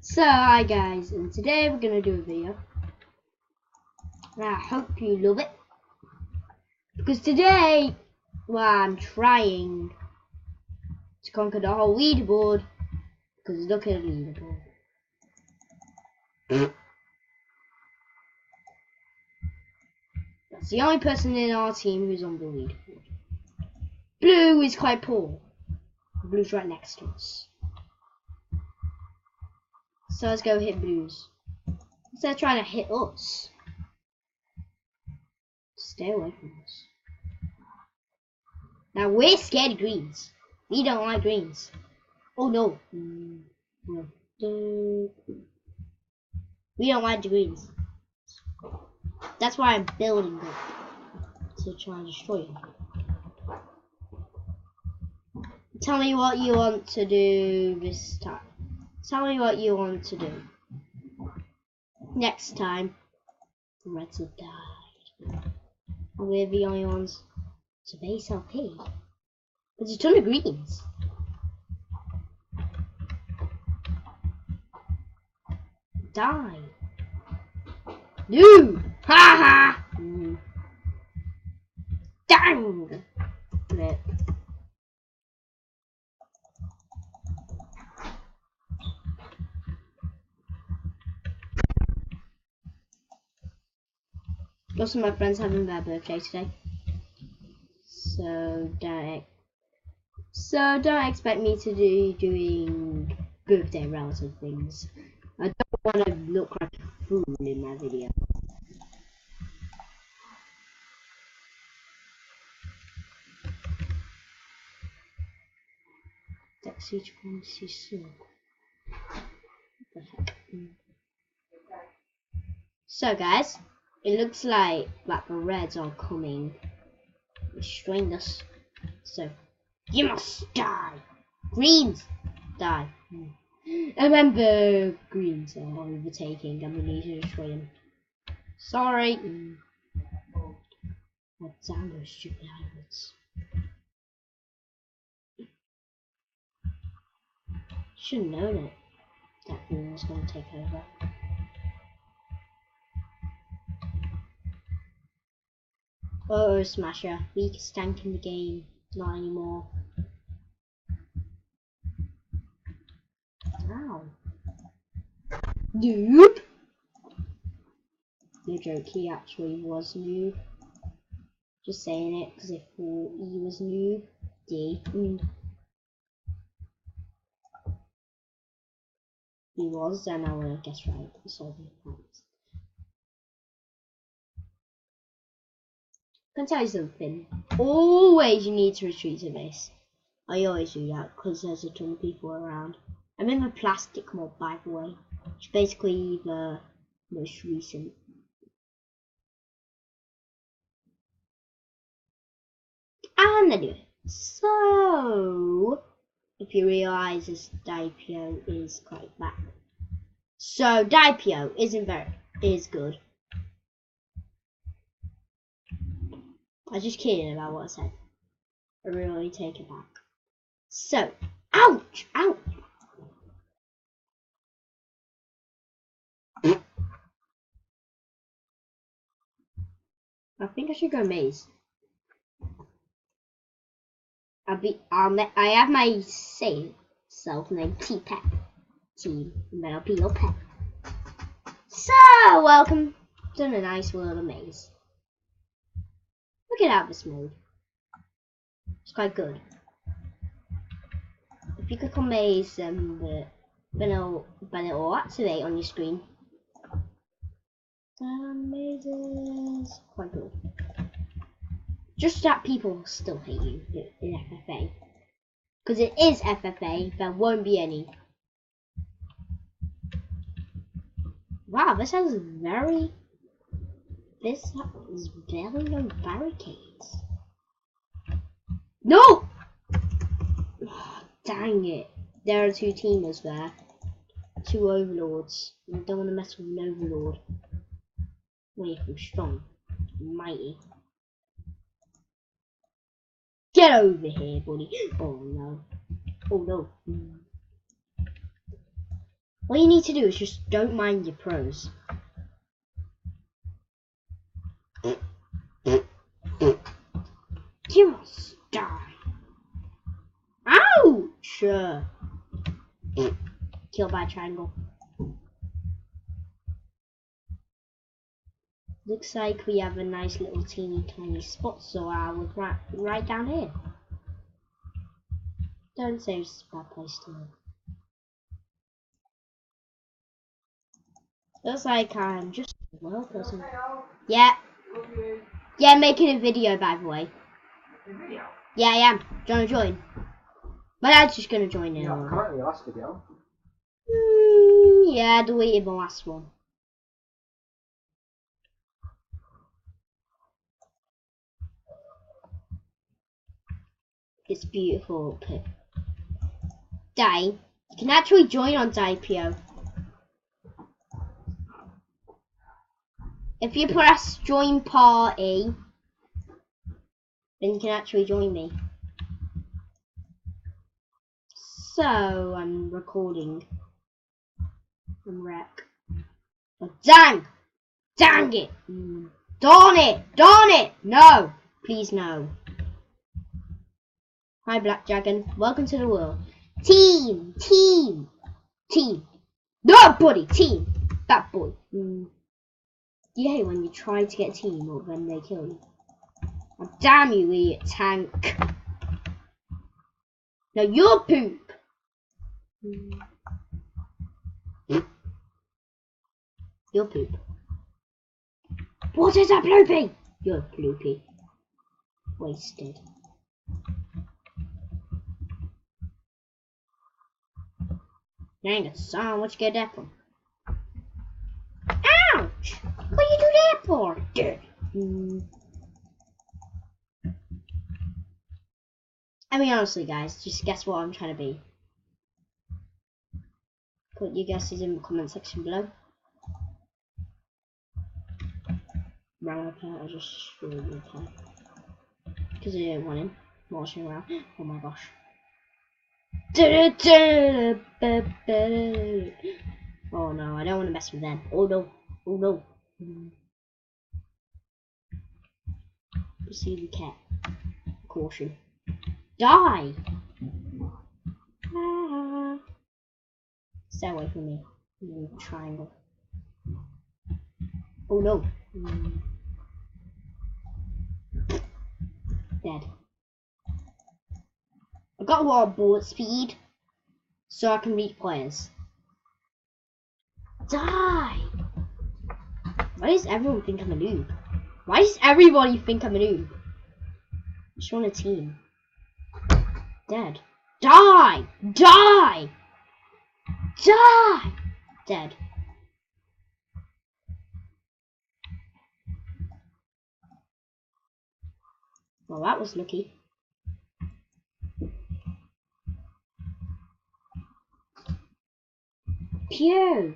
So hi guys, and today we're gonna do a video, and I hope you love it, because today, well, I'm trying to conquer the whole leaderboard, because look at the leaderboard. That's the only person in our team who's on the leaderboard. Blue is quite poor. Blue's right next to us. So let's go hit Blues. Instead of trying to hit us. Stay away from us. Now we're scared of greens. We don't like greens. Oh no. We don't like the greens. That's why I'm building them. To try and destroy them. Tell me what you want to do this time. Tell me what you want to do. Next time, the Reds have died. And we're the only ones to base LP. There's a ton of greens. Die. No! Ha ha! Dang! Rip. Also, my friend's having their birthday today. So don't expect me to be doing birthday relative things. I don't want to look like a fool in my video. That's each one to see. What the heck? So guys, it looks like the Reds are coming, destroying us. So you must die. Greens, die. I remember greens are overtaking and we need to destroy them. Sorry. Oh, damn those stupid hybrids. Should have known it. That green was going to take over. Oh, Smasher. Weakest tank in the game. Not anymore. Ow. Noob! No joke, he actually was noob. Just saying it because I thought he was noob. D. He was, and I will guess right. Solving points. I can tell you something. Always you need to retreat to base. I always do that because there's a ton of people around. I'm in the plastic mod, by the way. It's basically the most recent. And anyway, so if you realise this Dipio is quite back. So Dipio is good. I was just kidding about what I said. I really take it back. So, ouch, ouch. I think I should go maze. I have my self-named T-Pet team, and then I'll be your pet. So, welcome to the nice world of maze. Look at this mode. It's quite good. If you click on maze, then it'll activate on your screen. Maze is quite cool. Just that people still hate you in FFA. Because it is FFA, there won't be any. Wow, this has very low barricades. No! Oh, dang it. There are two teamers there. Two overlords. I don't want to mess with an overlord. Wait, I'm strong. Mighty. Get over here, buddy. Oh no. Oh no. All you need to do is just don't mind your pros. You must die. Ouch! Killed by a triangle. Looks like we have a nice little teeny tiny spot, so I would right down here. Don't say it's a bad place to live. Looks like I'm just a well person. Yeah. Yeah, making a video, by the way. Yeah, I am. Do you want to join? My dad's just going to join in. Yeah, currently the last video. Yeah, I deleted my last one. It's beautiful up here. Dai, you can actually join on Daipo. If you press join party, then you can actually join me. So, I'm recording. I'm wreck. Oh, dang! Dang it! Darn it! Darn it! No! Please no. Hi, Black Dragon. Welcome to the world. Team! Team! Team! Nobody! Team! That boy. You hate when you try to get a team or when they kill you. Oh, damn you, idiot tank. Now you're poop. You're poop. What is a bloopy? You're bloopy. Wasted. Dang it, son, what you get that from? Ouch! What you do that for, dude? I mean, honestly, guys, just guess what I'm trying to be. Put your guesses in the comment section below. I just screwed the pen. Because I didn't want him marching around. Oh my gosh. Oh no, I don't want to mess with them. Oh no. Oh no. Proceed with cat. Caution. Die! Ah. Stay away from me. Triangle. Oh no. Dead. I got a lot of bullet speed, so I can reach players. Die! Why does everyone think I'm a noob? Why does everybody think I'm a noob? I just want a team. Dead. Die! Die! Die! Dead. Well, that was lucky. Pew!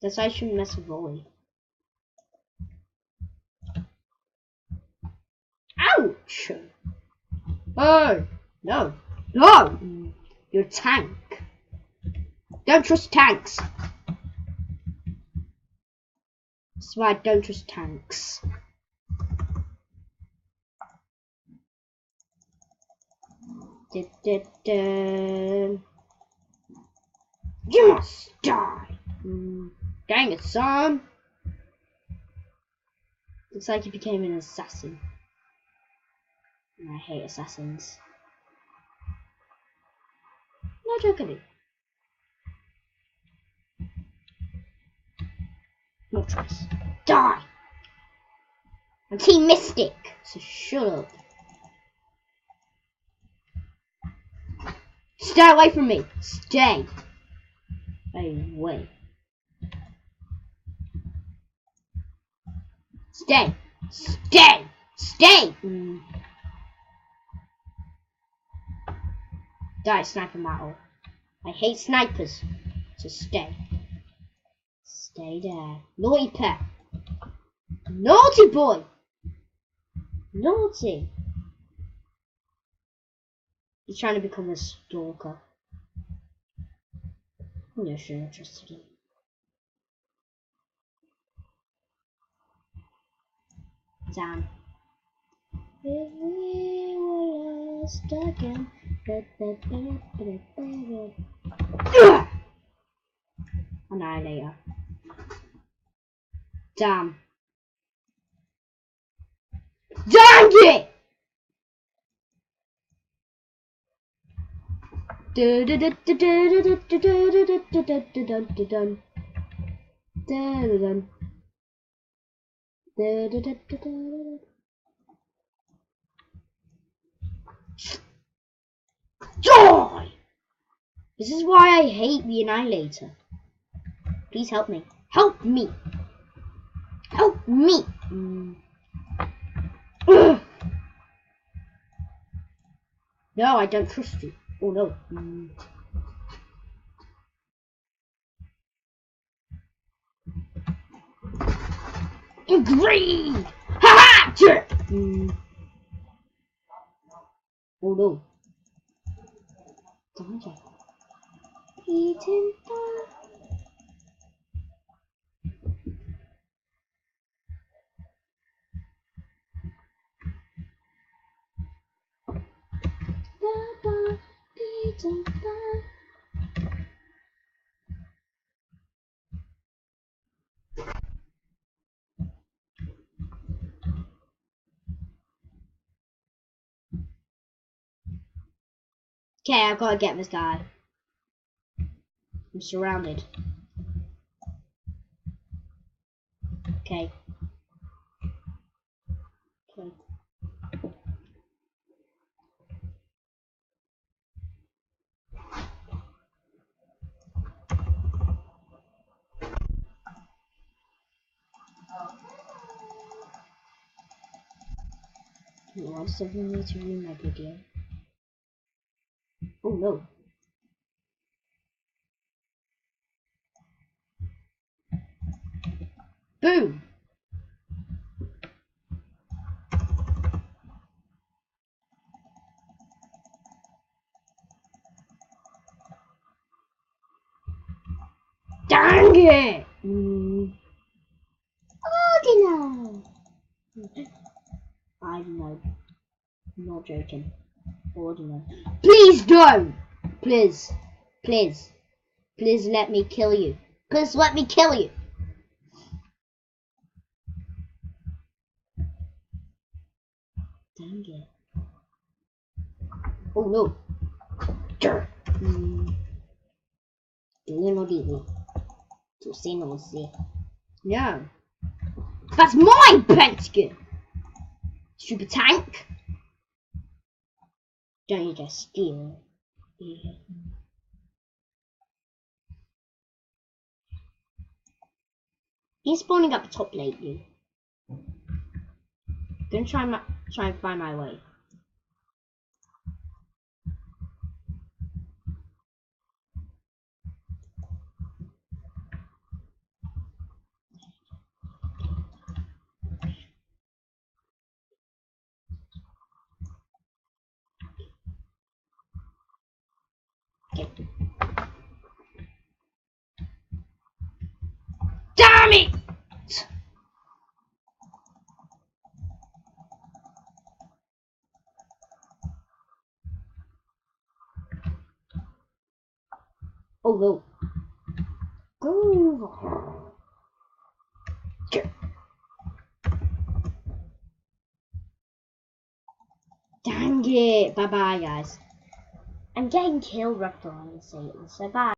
That's why I shouldn't mess with volley. Ouch! Oh! No! No! You're a tank. Don't trust tanks. That's why I don't trust tanks. You must die. Dang it, son. Looks like you became an assassin. And I hate assassins. No joking. No choice. Die! I'm Team Mystic, so shut up. Stay away from me. Stay away. Stay. Stay. Stay. Die, sniper battle. I hate snipers. So stay. Stay there. Naughty pet. Naughty boy. Naughty. He's trying to become a stalker. No, sure, interested in. Damn. If we were lost again. Annihilator. Damn. Dang it! Joy! This is why I hate the Annihilator. Please help me. Help me! Help me! No, I don't trust you. Oh no. Greed! Ha ha! Oh no. Eating Okay, I've got to get this guy. I'm surrounded. Okay. Okay. Why does everyone need to ruin my video? Oh no. Boom! Dang it! Ordinal! I know. I'm not joking. Ordinal. Please don't! Please. Please. Please let me kill you. Please let me kill you. Dang it. Oh no. No. That's my Pentagon! Super tank! Don't you just steal it? He's spawning up the top lately. Gonna try and find my way. Okay. Damn it! Oh no. Go. Dang it. Bye bye guys. I'm getting killed right on the Satan, so bye.